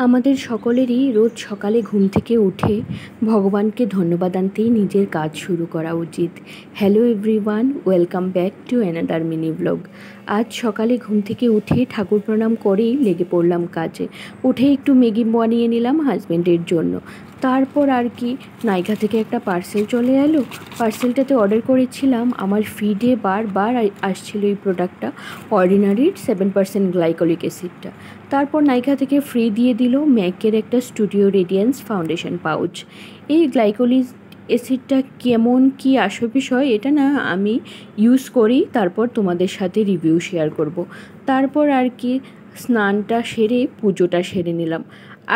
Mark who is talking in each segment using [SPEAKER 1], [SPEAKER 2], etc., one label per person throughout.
[SPEAKER 1] আমাদের সকলেরই রোজ সকালে ঘুম থেকে উঠে ভগবানকে ধন্যবাদ আনতেই নিজের কাজ শুরু করা উচিত। Hello everyone, welcome back to another mini blog. আজ সকালে ঘুম থেকে উঠে ঠাকুর প্রণাম করেই লেগে পড়লাম কাজে। উঠে একটু ম্যাগি বানিয়ে নিলাম হাজব্যান্ডের জন্য। তারপর আর কি, নাইকা থেকে একটা পার্সেল চলে এলো। পার্সেলটাতে অর্ডার করেছিলাম, আমার ফিডে বারবার আসছিল এই প্রোডাক্টটা, অর্ডিনারির 7% গ্লাইকোলিক অ্যাসিডটা। তারপর নাইকা থেকে ফ্রি দিয়ে দিল ম্যাকের একটা স্টুডিও রেডিয়েন্স ফাউন্ডেশন পাউচ। এই গ্লাইকোলিক অ্যাসিডটা কেমন কি আসল বিষয় এটা না আমি ইউজ করি, তারপর তোমাদের সাথে রিভিউ শেয়ার করব। তারপর আর কি, স্নানটা সেরে পুজোটা সেরে নিলাম।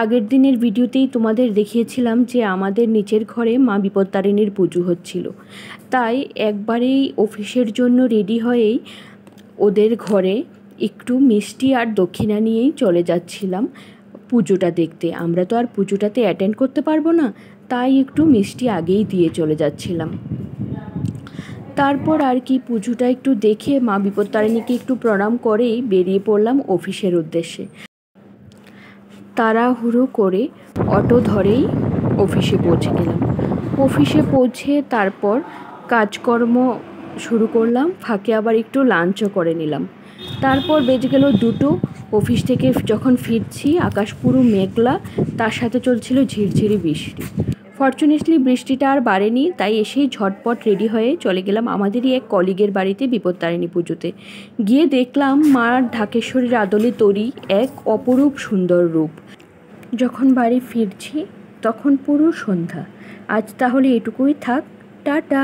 [SPEAKER 1] আগের দিনের ভিডিওতেই তোমাদের দেখিয়েছিলাম যে আমাদের নিচের ঘরে মা বিপত্তারিণীর পুজো হচ্ছিল, তাই একবারেই অফিসের জন্য রেডি হয়েই ওদের ঘরে একটু মিষ্টি আর দক্ষিণা নিয়েই চলে যাচ্ছিলাম পুজোটা দেখতে। আমরা তো আর পুজোটাতে অ্যাটেন্ড করতে পারবো না, তাই একটু মিষ্টি আগেই দিয়ে চলে যাচ্ছিলাম। তারপর আর কি, পুজোটা একটু দেখে মা বিপত্তারিণীকে একটু প্রণাম করেই বেরিয়ে পড়লাম অফিসের উদ্দেশ্যে। তাড়াহুড়ো করে অটো ধরেই অফিসে পৌঁছে গেলাম। অফিসে পৌঁছে তারপর কাজকর্ম শুরু করলাম, ফাঁকে আবার একটু লাঞ্চও করে নিলাম। তারপর বেজে গেল 2টো। অফিস থেকে যখন ফিরছি আকাশ পুরো মেঘলা, তার সাথে চলছিল ঝিরঝিরি বৃষ্টি। ফর্চুনেটলি বৃষ্টিটা আর বাড়েনি, তাই এসেই ঝটপট রেডি হয়ে চলে গেলাম আমাদেরই এক কলিগের বাড়িতে বিপত্তারিণী পুজোতে। গিয়ে দেখলাম মার ঢাকেশ্বরীর আদলে তৈরি এক অপরূপ সুন্দর রূপ। যখন বাড়ি ফিরছি তখন পুরো সন্ধ্যা। আজ তাহলে এটুকুই থাক, টাটা।